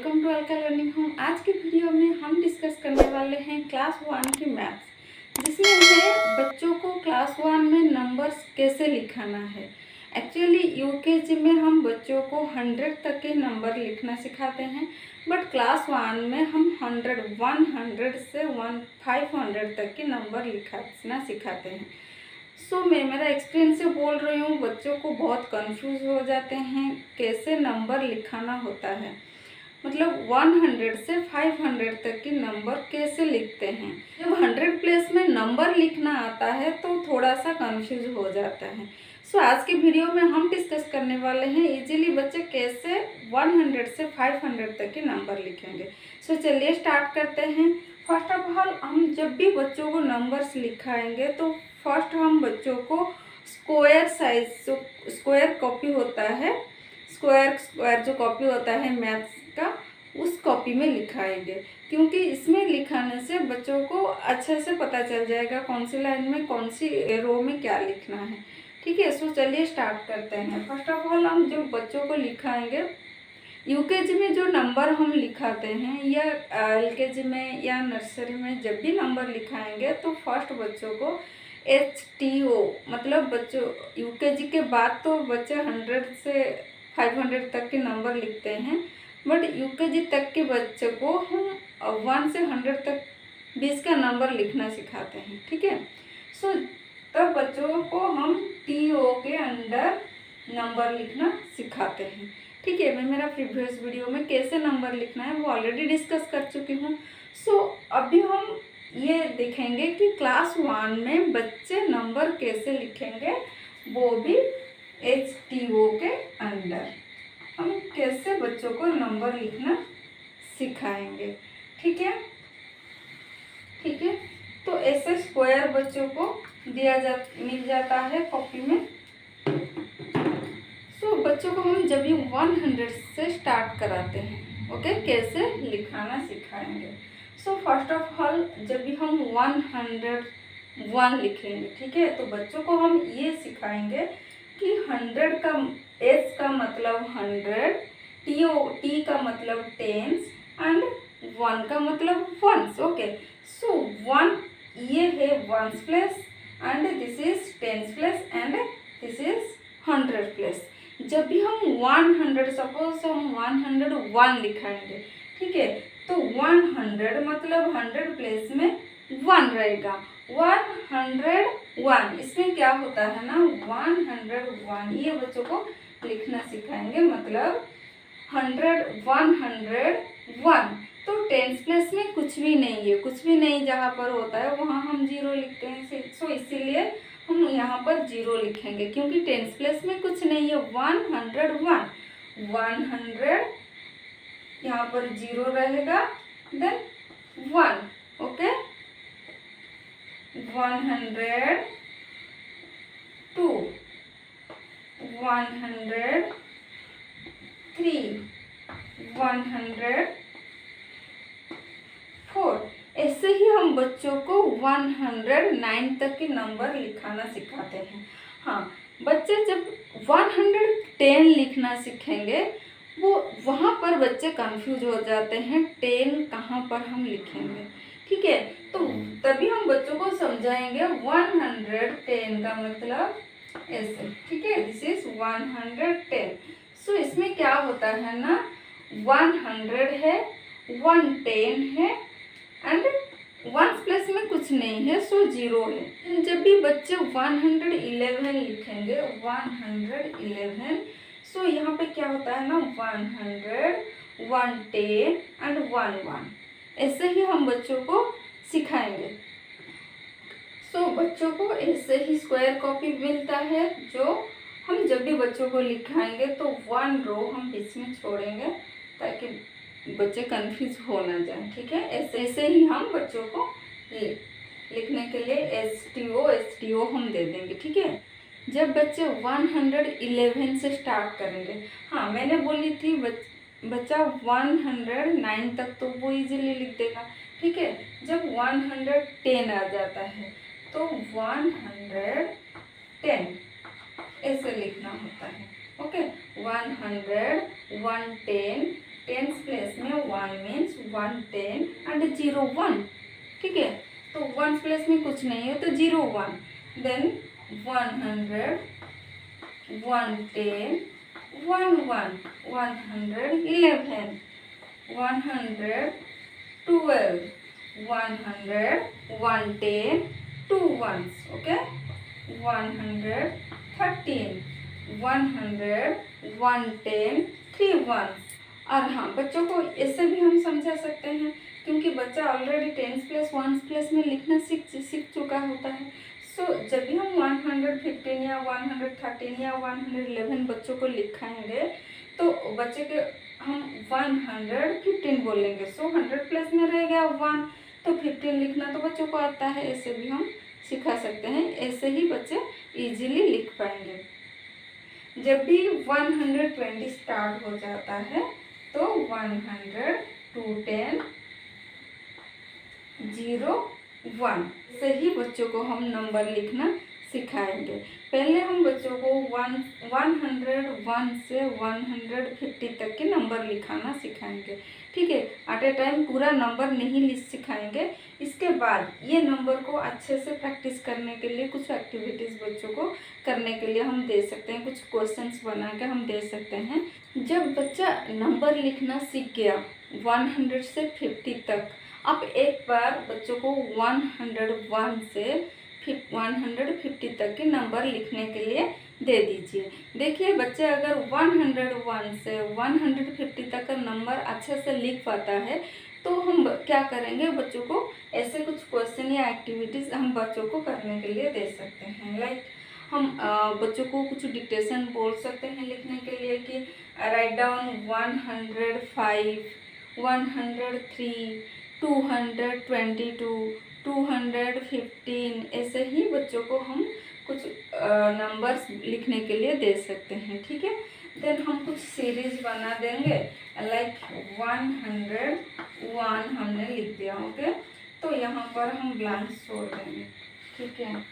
Welcome to Alka learning home. आज की video में हम डिस्कस करने वाले हैं क्लास 1 की मैथ्स, जिसमें हमें बच्चों को क्लास 1 में नंबर्स कैसे लिखाना है। एक्चुअली यूकेजी में हम बच्चों को 100 तक के नंबर लिखना सिखाते हैं, बट क्लास 1 में हम 100 से 500 तक के नंबर लिखना सिखाते हैं। मैं मेरा एक्सपीरियंस से बोल रही हूँ, बच्चों को बहुत कंफ्यूज हो जाते हैं कैसे नंबर लिखाना होता है, मतलब 100 से 500 तक के नंबर कैसे लिखते हैं। जब 100 प्लेस में नंबर लिखना आता है तो थोड़ा सा कंफ्यूज हो जाता है। आज के वीडियो में हम डिस्कस करने वाले हैं इजीली बच्चे कैसे 100 से 500 तक के नंबर लिखेंगे। चलिए स्टार्ट करते हैं। फर्स्ट ऑफ ऑल हम जब भी बच्चों को नंबर्स लिखाएंगे तो फर्स्ट हम बच्चों को स्क्वायर साइज स्क्वायर कॉपी होता है, स्क्वायर जो कॉपी होता है मैथ्स का, उस कॉपी में लिखाएंगे, क्योंकि इसमें लिखाने से बच्चों को अच्छे से पता चल जाएगा कौन सी लाइन में कौन सी रो में क्या लिखना है। ठीक है, चलिए स्टार्ट करते हैं। फर्स्ट ऑफ ऑल हम जो बच्चों को लिखाएंगे, यूकेजी में जो नंबर हम लिखाते हैं या एलकेजी में या नर्सरी में जब भी नंबर लिखाएंगे तो फर्स्ट बच्चों को HTO, मतलब बच्चों यूकेजी के बाद तो बच्चे 100 से 500 तक के नंबर लिखते हैं, बट यूकेजी तक के बच्चे को हम 1 से 100 तक 20 का नंबर लिखना सिखाते हैं। ठीक है, तब बच्चों को हम TO के अंदर नंबर लिखना सिखाते हैं। ठीक है, मैं मेरा प्रीवियस वीडियो में कैसे नंबर लिखना है वो ऑलरेडी डिस्कस कर चुकी हूँ। अभी हम ये देखेंगे कि क्लास 1 में बच्चे नंबर कैसे लिखेंगे, वो भी HTO के अंदर हम कैसे बच्चों को नंबर लिखना सिखाएंगे। ठीक है, तो ऐसे स्क्वायर बच्चों को मिल जाता है कॉपी में। बच्चों को हम जब भी 100 से स्टार्ट कराते हैं, ओके, कैसे लिखाना सिखाएंगे। फर्स्ट ऑफ ऑल जब भी हम 101 लिखेंगे, ठीक है, तो बच्चों को हम ये सिखाएंगे कि 100 का S का मतलब 100, T का मतलब टेंस एंड 1 का मतलब वंस। ओके, 1 ये है ones place and this is tens place and this is 100 place. जब भी हम 100, सपोज हम 101 लिखाएंगे, ठीक है, तो 100 मतलब 100 प्लेस में 1 रहेगा, 101। इसमें क्या होता है ना, 101 ये बच्चों को लिखना सिखाएंगे, मतलब 101। तो टेंस प्लेस में कुछ भी नहीं है, कुछ भी नहीं जहाँ पर होता है वहाँ हम 0 लिखते हैं। इसीलिए हम यहाँ पर 0 लिखेंगे, क्योंकि टेंस प्लेस में कुछ नहीं है। 101 यहाँ पर 0 रहेगा, देन 1, ओके, 102, 103, 104। ऐसे ही हम बच्चों को 109 तक के नंबर लिखाना सिखाते हैं। हाँ, बच्चे जब 110 लिखना सीखेंगे वो वहाँ पर बच्चे कंफ्यूज हो जाते हैं, 10 कहाँ पर हम लिखेंगे। ठीक है, तो तभी हम बच्चों को समझाएंगे 110 का मतलब ऐसे। ठीक है, दिस इज 110। इसमें क्या होता है ना, 100 है, 110 है एंड 1 प्लस में कुछ नहीं है, 0 है। जब भी बच्चे 111 लिखेंगे, 111, यहाँ पे क्या होता है ना, 100, 110 एंड 11। ऐसे ही हम बच्चों को सिखाएंगे। बच्चों को ऐसे ही स्क्वायर कॉपी मिलता है, जो हम जब भी बच्चों को लिखाएंगे तो 1 रो हम बीच में छोड़ेंगे ताकि बच्चे कंफ्यूज हो ना जाए। ठीक है, ऐसे ही हम बच्चों को लिखने के लिए HTO हम दे देंगे। ठीक है, जब बच्चे 111 से स्टार्ट करेंगे, हाँ मैंने बोली थी बच्चा 109 तक तो वो इजीली लिख देगा। ठीक है, जब 110 आ जाता है तो 110 ऐसे लिखना होता है। ओके, 100, 110, टेंस प्लेस में 1 मीन्स 1 10 एंड 0 1, ठीक है। तो 1 प्लेस में कुछ नहीं है तो 0 1, देन 100 110 1 1 111 112 100 110 2 ones, okay, 113 100 110 3 ones। और हाँ, बच्चों को इससे भी हम समझा सकते हैं क्योंकि बच्चा already tens place ones place में लिखना सीख चुका होता है। सो जब भी हम 115 या 113 या 111 बच्चों को लिखाएंगे तो बच्चे के हम 115 बोलेंगे। सो 100 प्लस में रह गया 1, तो 15 लिखना तो बच्चों को आता है, ऐसे भी हम सिखा सकते हैं। ऐसे ही बच्चे इजीली लिख पाएंगे। जब भी 120 स्टार्ट हो जाता है तो 100 210 0 1 से ही बच्चों को हम नंबर लिखना सिखाएंगे। पहले हम बच्चों को 101 से 150 तक के नंबर लिखाना सिखाएंगे, ठीक है। एट ए टाइम पूरा नंबर नहीं सिखाएंगे। इसके बाद ये नंबर को अच्छे से प्रैक्टिस करने के लिए कुछ एक्टिविटीज़ बच्चों को करने के लिए हम दे सकते हैं, कुछ क्वेश्चंस बना के हम दे सकते हैं। जब बच्चा नंबर लिखना सीख गया 100 से 50 तक, आप एक बार बच्चों को 101 से 150 तक के नंबर लिखने के लिए दे दीजिए। देखिए बच्चे अगर 101 से 150 तक का नंबर अच्छे से लिख पाता है तो हम क्या करेंगे, बच्चों को ऐसे कुछ क्वेश्चन या एक्टिविटीज़ हम बच्चों को करने के लिए दे सकते हैं। लाइक हम बच्चों को कुछ डिक्टेशन बोल सकते हैं लिखने के लिए कि राइट डाउन 105 103 222 215। ऐसे ही बच्चों को हम कुछ नंबर्स लिखने के लिए दे सकते हैं, ठीक है। देन हम कुछ सीरीज बना देंगे, लाइक 101 हमने लिख दिया, ओके। तो यहाँ पर हम ब्लैंक्स छोड़ देंगे, ठीक है।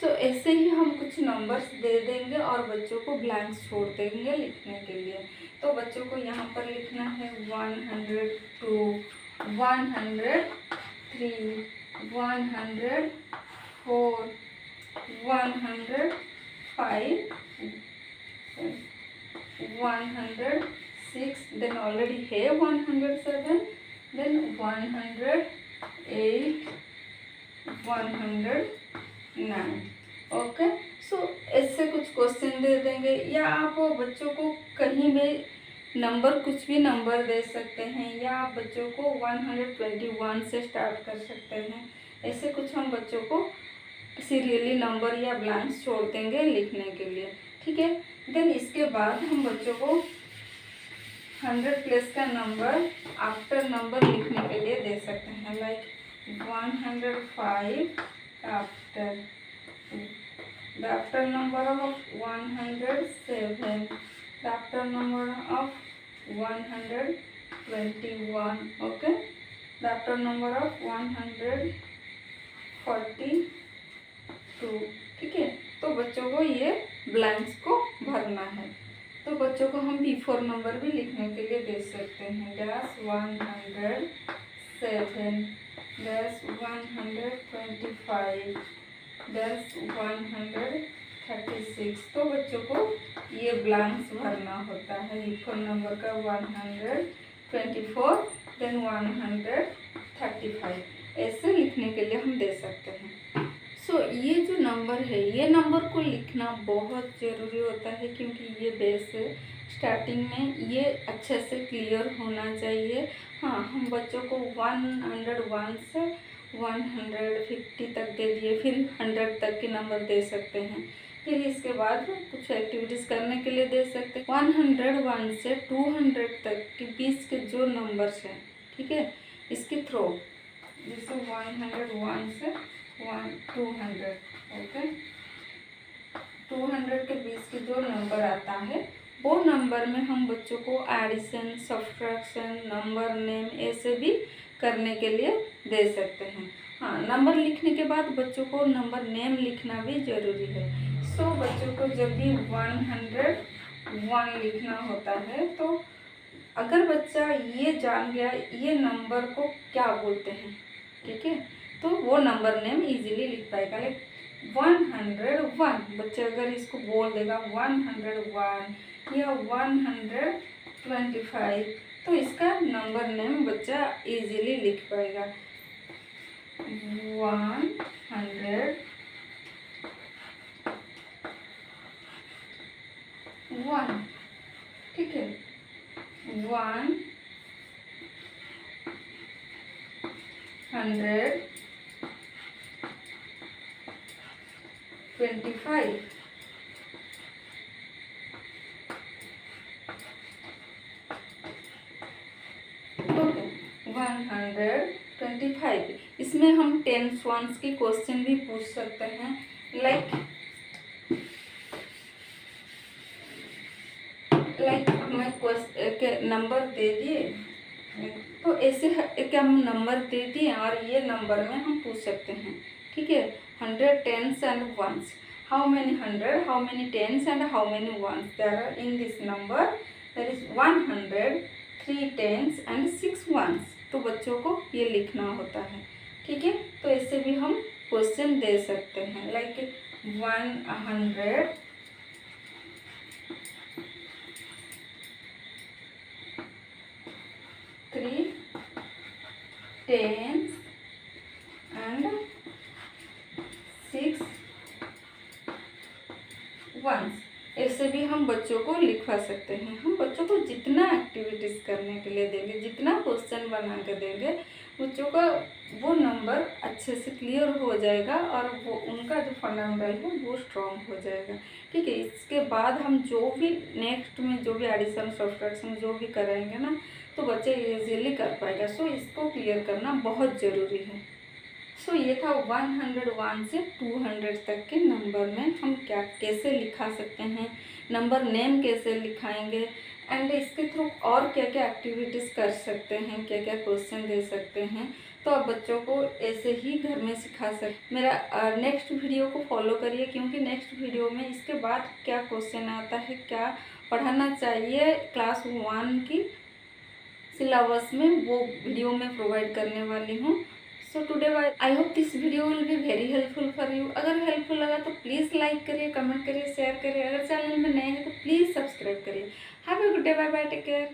सो ऐसे ही हम कुछ नंबर्स दे देंगे और बच्चों को ब्लैंक्स छोड़ देंगे लिखने के लिए। तो बच्चों को यहाँ पर लिखना है 102 103 104 105 106, then already है 107, then 108 109, ओके। सो ऐसे कुछ क्वेश्चन दे देंगे, या आप बच्चों को कहीं भी नंबर कुछ भी नंबर दे सकते हैं, या आप बच्चों को 121 से स्टार्ट कर सकते हैं। ऐसे कुछ हम बच्चों को सीरियली नंबर या ब्लैंक्स छोड़ देंगे लिखने के लिए, ठीक है। देन इसके बाद हम बच्चों को 100 प्लस का नंबर आफ्टर नंबर लिखने के लिए दे सकते हैं, like 105 after the after number of 107, the after number of 121, okay, the after number of 142, ठीक है। तो बच्चों को ये ब्लैंक्स को भरना है। तो बच्चों को हम बिफोर नंबर भी लिखने के लिए दे सकते हैं, डैश 107 डैश 125 डैश 136। तो बच्चों को ये ब्लैंक्स भरना होता है बिफोर नंबर का 124 देन 135। ऐसे लिखने के लिए हम दे सकते हैं। सो ये जो नंबर है, ये नंबर को लिखना बहुत ज़रूरी होता है क्योंकि ये बेस है। स्टार्टिंग में ये अच्छे से क्लियर होना चाहिए। हाँ, हम बच्चों को 101 से 150 तक दे दिए, फिर 100 तक के नंबर दे सकते हैं। फिर इसके बाद कुछ एक्टिविटीज़ करने के लिए दे सकते हैं। 101 से 200 तक के बीच के जो नंबर्स हैं, ठीक है, इसके थ्रू, जैसे 101 से 200, ओके, 200 के बीच के जो नंबर आता है वो नंबर में हम बच्चों को एडिशन, सब्ट्रैक्शन, नंबर नेम ऐसे भी करने के लिए दे सकते हैं। हाँ, नंबर लिखने के बाद बच्चों को नंबर नेम लिखना भी ज़रूरी है। सो बच्चों को जब भी 101 लिखना होता है तो अगर बच्चा ये जान गया ये नंबर को क्या बोलते हैं, ठीक है, तो वो नंबर नेम इजीली लिख पाएगा। लाइक 101, बच्चा अगर इसको बोल देगा 101 या 125, तो इसका नंबर नेम बच्चा इजीली लिख पाएगा। 101, ठीक है, 125, ओके, 125। इसमें हम टेंस वंस की क्वेश्चन भी पूछ सकते हैं। लाइक हमें नंबर दे दिए, तो ऐसे एक हम नंबर दे दिए और ये नंबर में हम पूछ सकते हैं, ठीक है, 100 tens and ones, how many 100, how many tens and how many ones there are in this number, that is 100, 3 tens and 6 ones. तो बच्चों को ये लिखना होता है, ठीक है। तो ऐसे भी हम क्वेश्चन दे सकते हैं। लाइक 100, 3 टेंस एंड 6 वंस, ऐसे भी हम बच्चों को लिखवा सकते हैं। हम बच्चों को जितना एक्टिविटीज़ करने के लिए देंगे, जितना क्वेश्चन बना के देंगे, बच्चों का वो नंबर अच्छे से क्लियर हो जाएगा और वो उनका जो फंडामेंटल है वो स्ट्रॉन्ग हो जाएगा, ठीक है। इसके बाद हम जो भी नेक्स्ट में जो भी एडिशन, सब्ट्रैक्शन जो भी कराएंगे ना, तो बच्चे इजीली कर पाएगा। सो इसको क्लियर करना बहुत ज़रूरी है। सो ये था 101 से 200 तक के नंबर में हम क्या कैसे लिखा सकते हैं, नंबर नेम कैसे लिखाएंगे, एंड इसके थ्रू और क्या क्या एक्टिविटीज़ कर सकते हैं, क्या क्या क्वेश्चन दे सकते हैं। तो आप बच्चों को ऐसे ही घर में सिखा सकते। मेरा नेक्स्ट वीडियो को फॉलो करिए, क्योंकि नेक्स्ट वीडियो में इसके बाद क्या क्वेश्चन आता है, क्या पढ़ाना चाहिए क्लास 1 की सिलेबस में, वो वीडियो मैं प्रोवाइड करने वाली हूँ। So today I hope this video will be very helpful for you. अगर हेल्पफुल लगा तो प्लीज़ लाइक करिए, कमेंट करिए, शेयर करिए। अगर चैनल में नए हैं तो प्लीज़ सब्सक्राइब करिए। Have a good day, bye bye, take care.